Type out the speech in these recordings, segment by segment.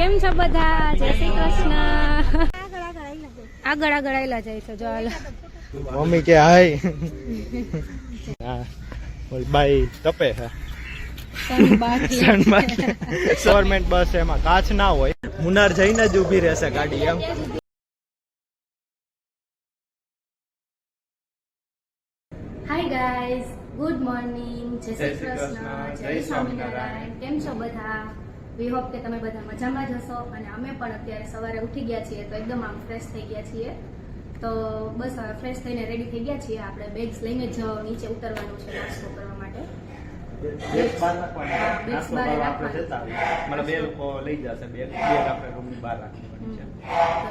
કેમ છો બધા? જય શ્રી કૃષ્ણ. આગળ આગળ આયલા જાય છે જો હાલ. મમ્મી કે હાય. હા બાઈ તપે છે. ગવર્મેન્ટ બસ એમાં કાચ ના હોય, મુનાર જઈને જ ઊભી રહેશે ગાડી એમ. હાય ગાઈઝ, ગુડ મોર્નિંગ, જય શ્રી કૃષ્ણ, જય સ્વામિનારાયણ. કેમ છો બધા? વી હોપ કે તમે બધા મજામાં જ હશો. અને અમે પણ અત્યારે સવારે ઉઠી ગયા છીએ તો એકદમ આમ ફ્રેશ થઈ ગયા છીએ. તો બસ હવે ફ્રેશ થઈને રેડી થઈ ગયા છીએ. આપણે બેગ્સ લઈને જ નીચે ઉતરવાનું છે નાસ્તો કરવા માટે.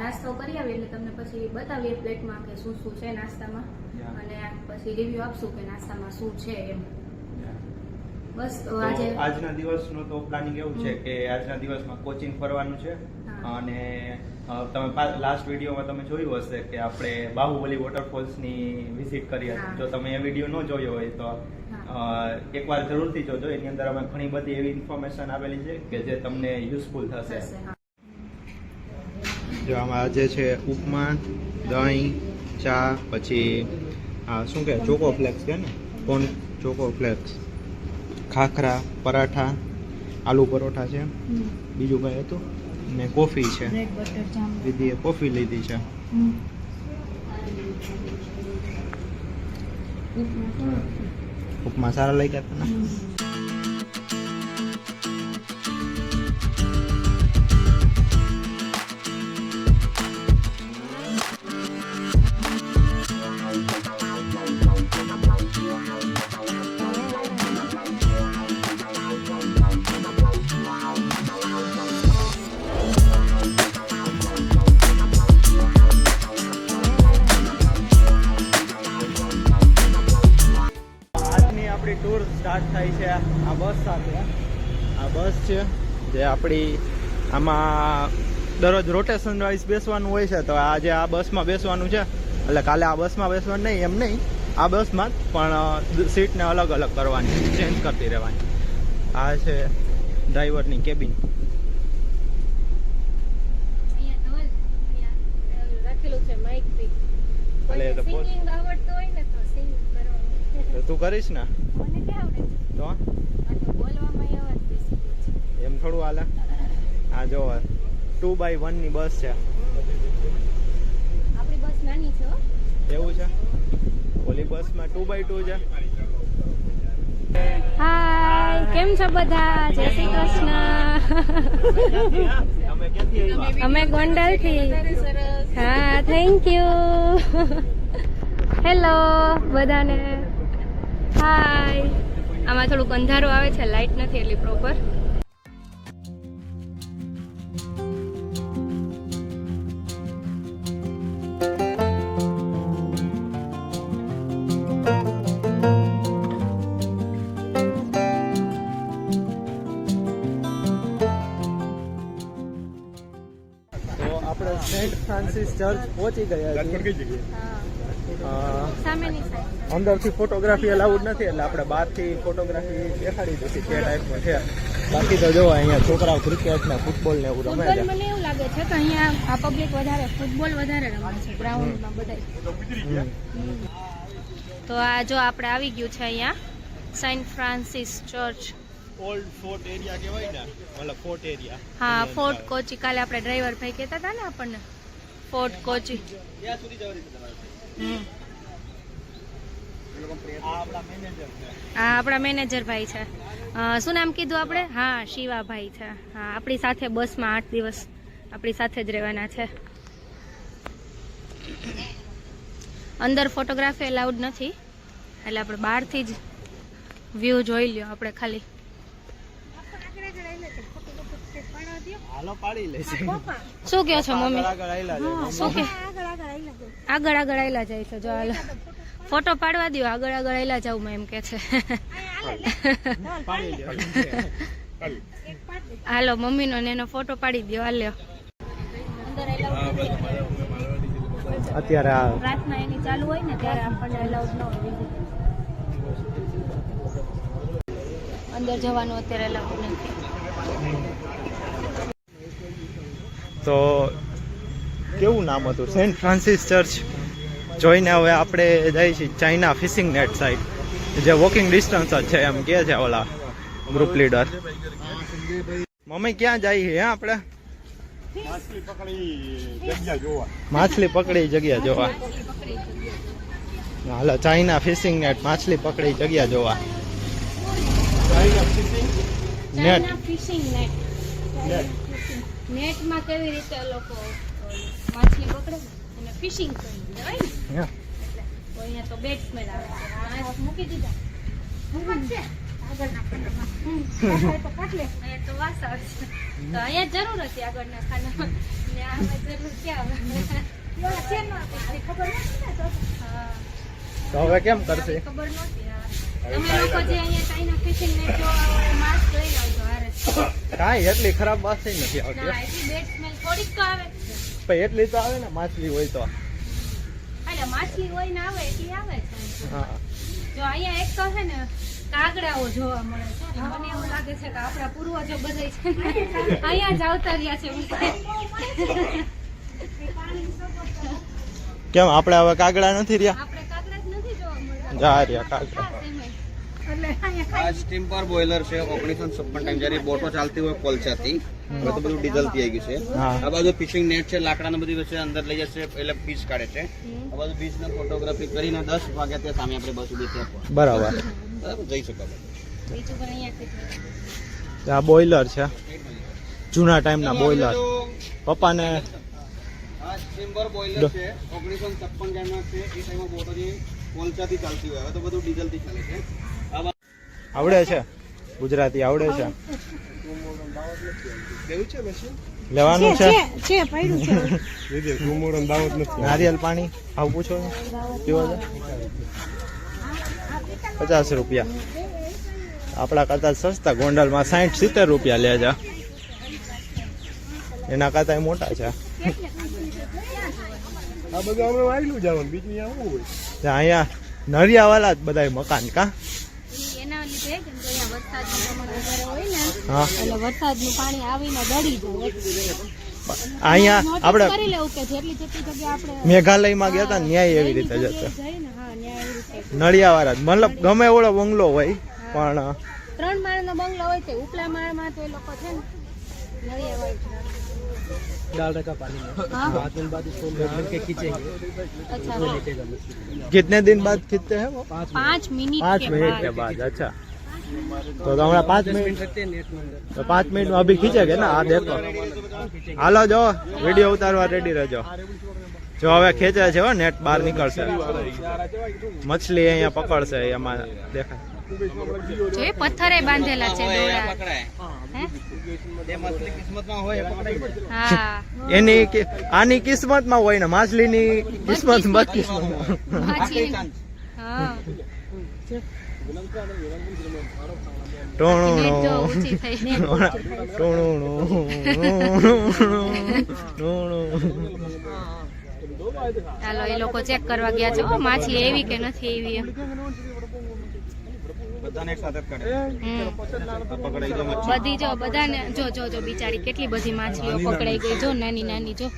નાસ્તો કરી આવીએ એટલે તમને પછી બતાવીએ પ્લેટમાં કે શું શું છે નાસ્તામાં, અને પછી રિવ્યુ આપશું કે નાસ્તામાં શું છે એમ. બસ તો આજના દિવસનો તો પ્લાનિંગ એવું છે કે આજના દિવસમાં કોચિંગ ફરવાનું છે. અને તમે લાસ્ટ વિડીયોમાં તમે જોયું હશે કે આપણે બાહુબલી વોટરફોલ્સની વિઝિટ કરી હતી. જો તમે એ વિડીયો ન જોયો હોય તો એકવાર જરૂરથી જોજો. એની અંદર અમે ઘણી બધી એવી ઇન્ફોર્મેશન આપેલી છે કે જે તમને યુઝફુલ થશે. જો આમાં આજે છે ઉપમા, દહીં, ચા, પછી શું કે ચોકો ફ્લેક્સ કે ને, કોર્ન ચોકો ફ્લેક્સ, ખાખરા, પરાઠા, આલુ પરોઠા છે, બીજું કઈ હતું ને કોફી છે. દીદીએ કોફી લીધી છે. ઉપમા સારા લાગ્યા હતા ને? ટૂર સ્ટાર્ટ થાય છે આ બસ સાથે. આ બસ છે જે આપણી આમાં દરરોજ રોટેશન વાઇઝ બેસવાનું હોય છે. તો આજે આ બસમાં બેસવાનું છે, એટલે કાલે આ બસમાં બેસવાનું નહીં એમ નહીં, આ બસમાં જ, પણ સીટને અલગ અલગ કરવાની, ચેન્જ કરતી રહેવાની. આ છે ડ્રાઈવરની કેબિન. તું કરીશ ને તો એમ થોડું હાલે. આ જો 2x1 ની બસ છે. આપણી બસ નાની છે. એવું છે? ઓલી બસમાં 2x2 છે. હાય, કેમ છો બધા? જય શ્રી કૃષ્ણ. અમે ગોંડલ થી. હા, થેન્ક યુ. હેલો બધાને. હાય. આમાં થોડુંક અંધારું આવે છે, લાઇટ નથી એટલી પ્રોપર. તો આપણે સેન્ટ ફ્રાન્સિસ ચર્ચ પહોંચી ગયા છીએ. અંદરથી ફોટોગ્રાફી અલાઉડ નથી, એટલે આપણે બહારથી ફોટોગ્રાફી દેખાડી દીધી તે ટાઈપમાં છે. બાકી તો જોવો અહીંયા છોકરાઓ ક્રિકેટ ને ફૂટબોલ ને એવું રમે છે. મને એવું લાગે છે કે અહીંયા આ પબ્લિક વધારે ફૂટબોલ વધારે રમે છે ગ્રાઉન્ડમાં બધા. તો આ જો આપણે આવી ગયું છે અહીંયા Saint Francis church. Old fort area કહેવાય ને, મતલબ ફોર્ટ એરિયા. હા, ફોર્ટ કોચી. કાલે આપણે ડ્રાઈવર ભાઈ કહેતા હતા ને આપણને ફોર્ટ કોચી. ત્યાં સુધી જવાની છે તમારે. આ આપણા મેનેજર ભાઈ છે. શું નામ કીધું આપણે? હા, શિવાભાઈ છે. હા, આપણી સાથે બસમાં 8 દિવસ આપણી સાથે જ રહેવાના છે. અંદર ફોટોગ્રાફી અલાઉડ નથી, એટલે આપણે બહારથી જ વ્યૂ જોઈ લ્યો. આપણે ખાલી શું કહો છો મમ્મી? શું કે આગળ આગળ આયલા જાય છે જો હાલ. ફોટો પાડવા દો, આગળ આગળ આયલા જાવ એમ કે છે. હાલો મમ્મીનો ને એનો ફોટો પાડી દો. હાલ્યો. અત્યારે પ્રાર્થના એની ચાલુ હોય ને ત્યારે આપણને અલાઉડ ન હોય. અંદર જવાનું અત્યારે અલાઉડ નથી. તો કેવું નામ હતું, સેન્ટ ફ્રાન્સિસ ચર્ચ જોઈને હવે આપણે જઈએ છીએ ચાઇના ફિશિંગ નેટ સાઈડ, જે વોકિંગ ડિસ્ટન્સ જ છે એમ કહે છે ઓલા ગ્રુપ લીડર. મમ્મી ક્યાં જઈએ હે આપણે? માછલી પકડી જગ્યા જોવા. હાલો ચાઇના ફિશિંગ નેટ, માછલી પકડી જગ્યા જોવા. નેટ ફિશિંગ નેટ નેટમાં કેવી રીતે લોકો માછલી પકડે અને ફિશિંગ કરી હોય ને, એટલે તો અહીંયા તો બેટ સ્મેલ આવે. આ મૂકી દીધા અહીંયા તો વાસ આવે છે, તો અહીંયા જરૂર હતી આગળના ખાનામાં ને આમાં જરૂર ક્યાં આવે? ખબર નથી ને તો હા, તો હવે કેમ કરશે? ખબર નહોતી. તમે લોકો જે અહીંયા ચાઇના ફિશિંગ નેટ જો માસ્ક લઈ આવજો હારે. કાંઈ એટલી ખરાબ વાત નથી આવતી, ના એટલી બેડ સ્મેલ થોડીક તો આવે જ છે. પણ એટલી તો આવે ને માછલી હોય તો. એટલે માછલી હોય ને આવે એટલી આવે છે. હા જો અહીંયા એક તો છે ને કાગડાઓ જોવા મળે છે. મને એવું લાગે છે કે આપણા પૂર્વજો બધા છે ને અહીંયા જ આવતા રહ્યા છે. કેમ આપણે હવે કાગડા નથી રહ્યા? આપણે કાગડા જ નથી જોવા મળતા. જા રહ્યા કાગડા. એટલે અહીંયા આ સ્ટીમ પર બોઇલર છે 1956 ટાઈમ જ્યારે બોટો ચાલતી હોય કોલસાથી, હવે તો બધું ડીઝલ થી આવી ગયું છે. હા. આ બાજુ ફિશિંગ નેટ છે, લાકડાને બધી વચ્ચે અંદર લઈ જશે એટલે ફિશ કાઢે છે. આ બાજુ બીચ ને ફોટોગ્રાફી કરીને 10 વાગ્યા ત્યાં સામે આપણે બસ ઉભી ત્યાં બરાબર. બરાબર જઈ શકો. બીજું પણ અહીંયા આ બોઇલર છે, જૂના ટાઈમના બોઇલર. પપ્પાને આ સ્ટીમ પર બોઇલર છે 1956 ટાઈમના છે. એ ટાઈમમાં બોટો જે કોલસાથી ચાલતી હોય, હવે તો બધું ડીઝલ થી ચાલે છે. આવડે છે? ગુજરાતી આવડે છે? કેવું છે મશીન? લેવાનું છે? પડ્યું છે. નારિયેલ પાણી આવું પૂછો ને? પીવો છે? 50 રૂપિયા. આપણા કરતા સસ્તા, ગોંડલમાં 60-70 રૂપિયા લે છે. એના કરતા મોટા છે. આ બધું અમે વાયલું જવાનું, બીજું અહીંયા શું હોય? અહીંયા નળિયાવાળા જ બધા મકાન કા? એના લીધે કેમ કે અહીંયા વરસાદનું પ્રમાણ વધારે હોય ને, હા. એટલે વરસાદનું પાણી આવીને દડી જાય. અહીંયા આપણે કરી લેવું કે જેટલી જગ્યા આપણે મેઘાલયમાં ગયા હતા ને ન્યાય એવી રીતે જતો. જઈએ ને, હા ન્યાય એવી રીતે. નળિયાવાળા જ, મતલબ ગમે એવડો બંગલો હોય પણ 3 માળનો બંગલો હોય છે, ઉપલા માળમાં તો એ લોકો છે ને નળિયાવાળી डाल रखा पानी में, हाँ। 5 दिन बाद इसको मिल के खींचेंगे, अच्छा वो लेटेगा मछली। कितने दिन बाद खींचते हैं वो? 5 मिनट 5 मिनट के बाद. अच्छा, तो हमारा 5 मिनट, रखते हैं नेट में अंदर। तो 5 मिनट में अभी खींचेंगे ना? आ देखो, हालो जो वीडियो उतारवा रेडी रहજો. જો હવે ખેંચે છે હો, નેટ બહાર નીકળશે, મછલી અહીંયા પકડશે, એમાં દેખાય. જો એ પથ્થરે બાંધેલા છે દોરા. પકડાય હે? જે મછલી કિસ્મતમાં હોય એ પકડાય. હા એની આની કિસ્મતમાં હોય ને માછલીની કિસ્મત બદકિસ્મતમાં. માછલી હા ટોણું નેટ જો ઊંચી થઈ. ચાલો એ લોકો ચેક કરવા ગયા છે હો, માછલી એવી કે નથી એવી એમ. બધાને એક સાથે જ કાઢે. હમ. પકડાઈ ગયો મચ્છી. બધી જો બધાને જો જો જો બિચારી કેટલી બધી માછલીઓ પકડાઈ ગઈ. જો નાની નાની જો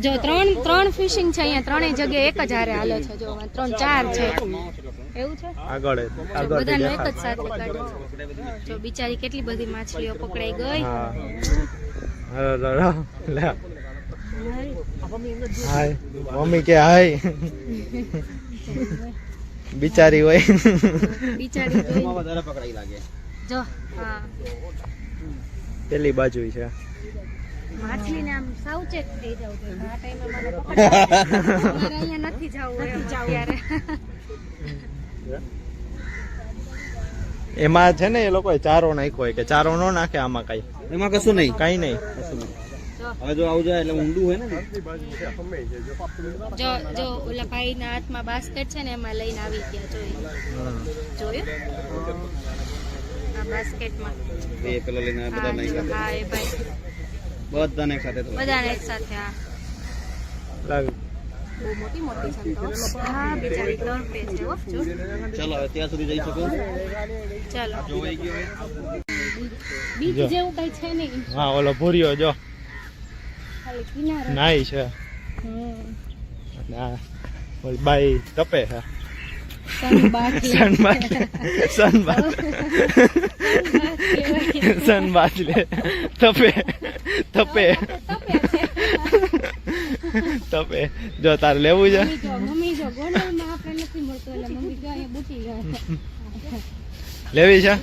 જો ત્રણ ફિશિંગ છે અહીંયા, ત્રણેય જગ્યાએ એક જ હારે હાલે છે. જો 3-4 છે એવું છે. આગળ જો બધાનો એક જ સાથે કાઢે છે. જો બિચારી કેટલી બધી માછલીઓ પકડાઈ ગઈ. લે હાય મમ્મી કે હાય. બિચારી હોય, બિચારી ગઈ. એમાં વધારે પકડાઈ લાગે. જો હા પેલી બાજુ છે. માછલીને આમ સાવચેત થઈ જાવ જોઈએ. આ ટાઈમે મને પકડે. અમારે અહીંયા નથી જવું એમ અત્યારે. એમાં છે ને એ લોકો ચારો નાખ્યો હોય, કે ચારો ન નાખે આમાં કઈ? એમાં કશું નહીં. કઈ નહીં. હવે જો આવું જાય એટલે ઊંડું હોય ને. જો જો ઓલા ભાઈના હાથમાં બાસ્કેટ છે ને, એમાં લઈને આવી ગયા. જોયું આ બાસ્કેટમાં. એ પેલો લઈને બધા હા નહીં જો, ખાતે. હા એ ભાઈ બધાને એક સાથે થોડા. બધાને એક સાથે. હા બહુ મોટી મોટી છે તો. હા બિચારી તડપે છે હો. જો ચલો હવે ત્યાં સુધી જઈ શકો. ચાલો જોવાઈ ગયો હવે. બીજ જેવું કઈ છે નહીં. હા ઓલો ભૂર્યો જો ખાલી કિનારો નાઈ છે હમ અને આ ઓલી બાઈ તપે છે સનબાથ સનબાથ લે તપે તપે તપે જો તારે લેવું છે મમ્મી જો ગોંડલમાં આપણે નથી મળતું એટલે મમ્મી જો અહીંયા બુટી જાય લેવી છે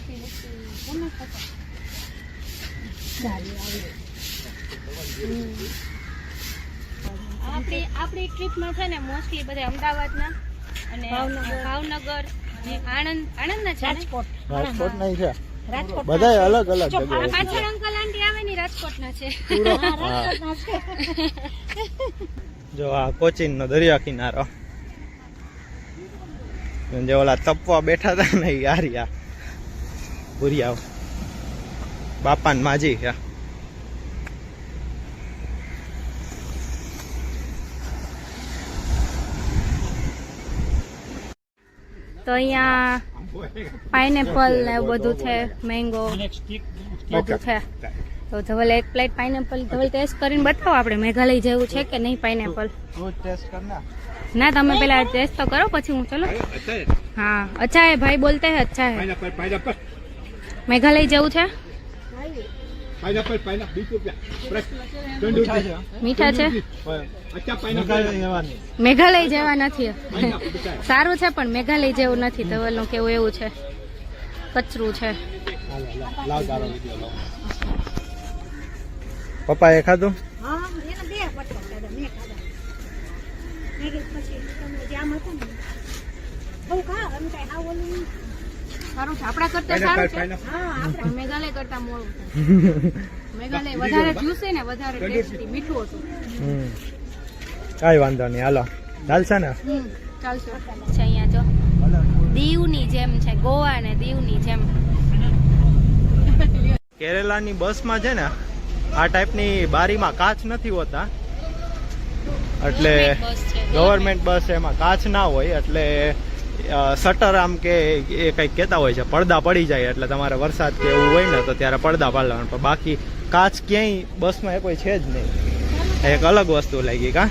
આપણી ટ્રીપમાં છે ને મોસ્ટલી બધા અમદાવાદના અને ભાવનગર અને આણંદના છે રાજકોટ નહીં છે રાજકોટ બધાય અલગ અલગ જગ્યાએ પાછળ અંકલ આંટી આવે ને રાજકોટના છે જો આ કોચીન નો દરિયા કિનારો જે ઓલા તપવા બેઠા હતા ને યારિયા ભૂરિયા બાપા ને માજી છે તો અહીંયા પાઇનેપલ ને એવું બધું છે મેંગો બધું છે તો ધવલ એક પ્લેટ પાઇનેપલ ધવલ ટેસ્ટ કરીને બતાવો આપણે મેઘાલય જેવું છે કે નહીં પાઇનેપલ ટેસ્ટ કરના ના તમે પેલા ટેસ્ટ તો કરો પછી હું ચલો हाँ अच्छा है भाई बोलते हैं अच्छा है मेघालय જેવું છે મીઠા છે મેઘાલય જેવા નથી સારું છે પણ મેઘાલય જેવું નથી ધવલનું કેવું એવું છે કચરું છે પપ્પા એ ખાધું સારું છે આપણા કરતા સારું છે મેઘાલય કરતા મોડું મેઘાલય વધારે જ્યુસી ને વધારે ટેસ્ટી મીઠું હતું કઈ વાંધો નહીં હાલો ચાલશે ને ચાલશે છે અહીંયા જો દીવની જેમ છે ગોવા ને દીવની જેમ કેરેલાની બસમાં છે ને આ ટાઈપની બારીમાં કાચ નથી હોતા એટલે ગવર્મેન્ટ બસ એમાં કાચ ના હોય એટલે શટર આમ કે એ કંઈક કહેતા હોય છે પડદા પડી જાય એટલે તમારે વરસાદ કે એવું હોય ને તો ત્યારે પડદા પાડવાનું પણ બાકી કાચ ક્યાંય બસમાં એ કોઈ છે જ નહીં એક અલગ વસ્તુ લાગી કા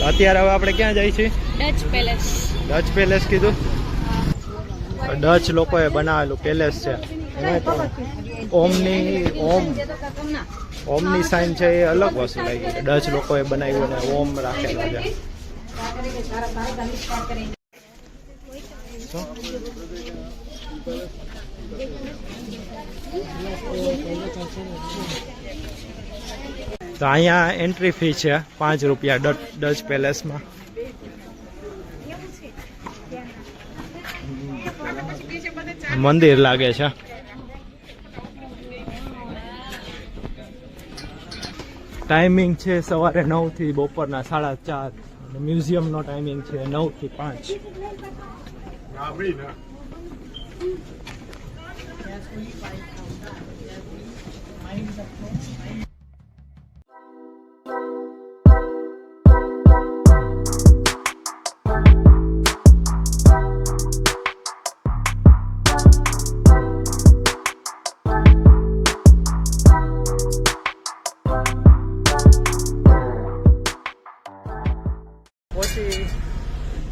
અત્યારે હવે આપણે ક્યાં જઈએ છીએ ડચ પેલેસ ડચ પેલેસ કીધું ડચ લોકોએ બનાવેલું પેલેસ છે એમાં તો ઓમની સાઇન છે એ અલગ વસ્તુ લાગી ડચ લોકોએ બનાવ્યું અને ઓમ રાખેલો છે તો અહીંયા એન્ટ્રી ફી છે 5 રૂપિયા ડચ પેલેસમાં મંદિર લાગે છે ટાઈમિંગ છે સવારે 9 થી બપોરના 4:30 અને મ્યુઝિયમનો ટાઈમિંગ છે 9 થી 5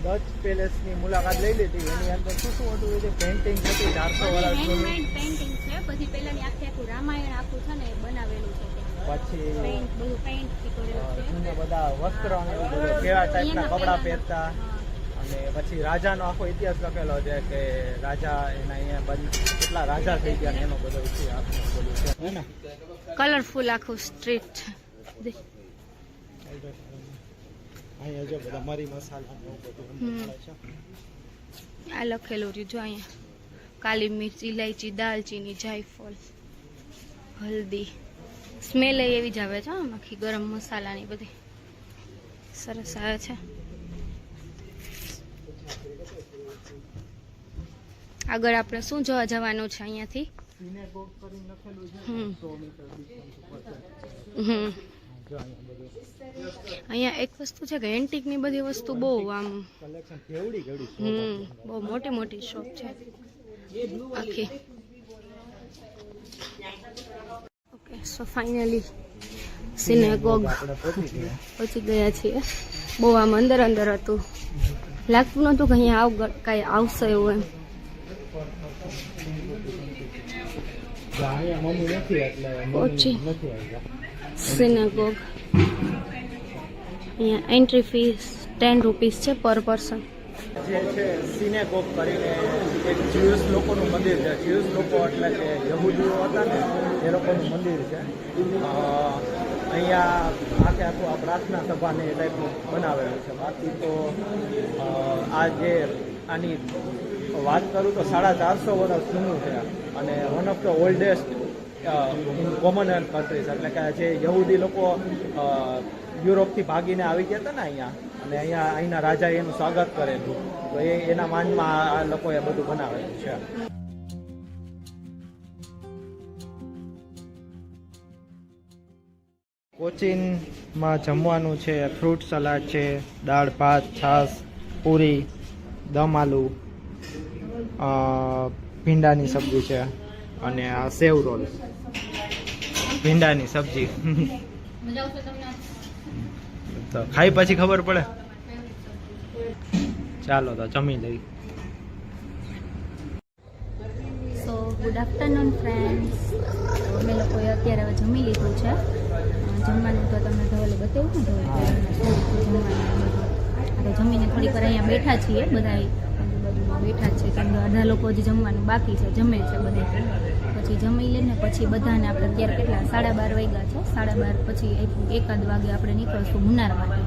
ડચ પેલેસની મુલાકાત લઈ લીધી એની અંદર શું શું હતું એ પેઇન્ટિંગ હતી 400 વર્ષ જૂની પેઇન્ટિંગ છે બધી પહેલાની આખું રામાયણ આખું છે ને એ બનાવેલું છે પછી પેઇન્ટ બધું પેઇન્ટ થી કરેલું છે જૂના બધા વસ્ત્રો અને એવું બધું કેવા ટાઈપના કપડાં પહેરતા અને પછી રાજાનો આખો ઇતિહાસ લખેલો છે કે રાજા એના અહીંયા કેટલા રાજા થઈ ગયા ને એનો બધો ઇતિહાસ બધું છે હે ને કલરફુલ આખું સ્ટ્રીટ છે અહીંયા જો બધા મરી મસાલા ને એવું બધું મળે છે આ લખેલું રહ્યું જો અહીંયા કાલી મિર્ચ ઇલાયચી દાલચીની જાયફળ હલ્દી સ્મેલ એવી જ આવે છે આખી ગરમ મસાલાની બધી સરસ આવે છે આગળ આપણે શું જોવા જવાનું છે અહીંયાથી અહીંયા એક વસ્તુ છે કે એન્ટિક ની બધી વસ્તુ બહુ આમ બહુ મોટી મોટી શોપ છે આખી ઓકે સો ફાઇનલી સિનેગોગ આપણે પહોંચી ગયા. પહોંચી ગયા છીએ. બહુ આમ અંદર અંદર હતું, લાગતું નહોતું કે અહીંયા કાંઈ આવશે એવું એમ. અહીંયા મમ્મી નથી એટલે પહોંચી નથી આવ્યા. સિનેગોગ. અહીંયા એન્ટ્રી ફીસ 10 રૂપીસ છે પર પર્સન. જે છે સિનેગોગ કરીને એક જ્યુસ લોકોનું મંદિર છે. જ્યુસ લોકો એટલે કે યહૂદીઓ હતા ને એ લોકોનું મંદિર છે. અહીંયા આખે આખું આ પ્રાર્થના સભાને એ ટાઈપનું બનાવેલું છે. બાકી તો આ જે આની વાત કરું તો 450 વર્ષ જૂનું છે અને one of the oldest in Commonwealth countries, એટલે કે જે યહૂદી લોકો યુરોપથી ભાગીને આવી ગયા હતા ને અહીંયા, અને અહીંના રાજાએ એનું સ્વાગત કરેલું, તો એના માનમાં આ લોકોએ બધું બનાવેલું છે. કોચીનમાં જમવાનું છે, ફ્રૂટ સલાડ છે, દાળ ભાત, છાશ, પૂરી, દમ આલુ, ભીંડાની સબ્જી છે અને આ સેવ રોલ. ભીંડાની સબ્જી તો ખાઈ પછી ખબર પડે. ચાલો તો જમી લઈ. સો ગુડ આફ્ટરનૂન ફ્રેન્ડ્સ. અમે લોકોએ અત્યારે હવે જમી લીધું છે. જમવાનું તો તમને ધવલે બતાવ્યું ને, જમવાનું તો જમીને થોડીક વાર અહીંયા બેઠા છીએ બધા, આજુબાજુમાં બેઠા જ છે કેમ કે અડધા લોકો હજી જમવાનું બાકી છે, જમે છે બધા. પછી જમી લઈને પછી બધાને આપણે અત્યારે કેટલા 12:30 વાગ્યા છે, 12:30 પછી 1 વાગે આપણે નીકળશું મુન્નાર માટે.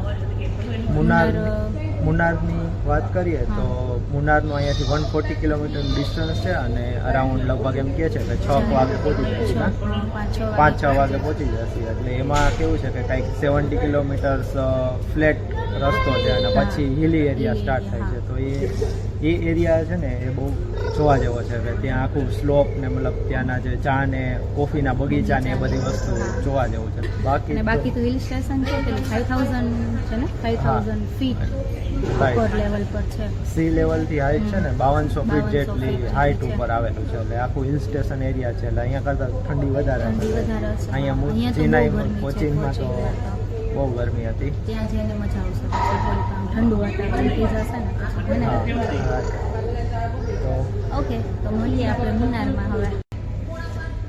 મુન્નારની વાત કરીએ તો મુન્નારનું અહીંયાથી 140 કિલોમીટરનું ડિસ્ટન્સ છે અને અરાઉન્ડ લગભગ એમ કહે છે કે 6 વાગે પહોંચી જશે, 5-6 વાગે પહોંચી જશે. એટલે એમાં કેવું છે કે કંઈક 70 કિલોમીટર્સ ફ્લેટ રસ્તો છે અને પછી હિલી એરિયા સ્ટાર્ટ થાય છે. તો એ એરિયા છે ને એ બહુ જોવા જેવો છે કે ત્યાં આખું સ્લોપ ને મતલબ ત્યાંના જે ચા ને કોફીના બગીચા ને એ બધી વસ્તુ જોવા જેવું છે. બાકી તો હિલ સ્ટેશન છે પેલું 5000 છે ને, 5000 ફીટ ઉપર લેવલ પર છે. સી લેવલથી હાઈટ છે ને 5200 ફીટ જેટલી હાઈટ ઉપર આવેલું છે. એટલે આખું હિલ સ્ટેશન એરિયા છે. એટલે અહીંયા કરતાં ઠંડી વધારે છે. અહીંયા ચેન્નાઈમાં કોચીનમાં તો બહુ ગરમી હતી. ત્યાં જઈને મજા આવશે, ઠંડુ વાતાવરણ થઈ જશે ને પછી. ઓકે, તો મળીએ આપણે મુન્નારમાં. હવે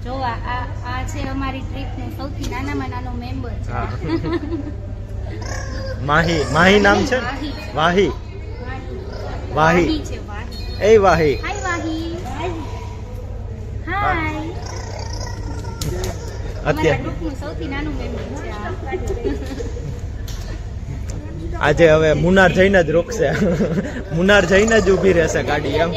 જો આ છે અમારી ટ્રીપનું સૌથી નાનામાં નાનો મેમ્બર છે. માહી નામ છે. વાહી છે વાહી. એ વાહી. હાય વાહી. હાય. અમારા ગ્રુપનું સૌથી નાનું મેમ્બર છે આ. આજે હવે મુન્નાર જઈને જ રોકશે. મુન્નાર જઈને જ ઊભી રહેશે ગાડી એમ.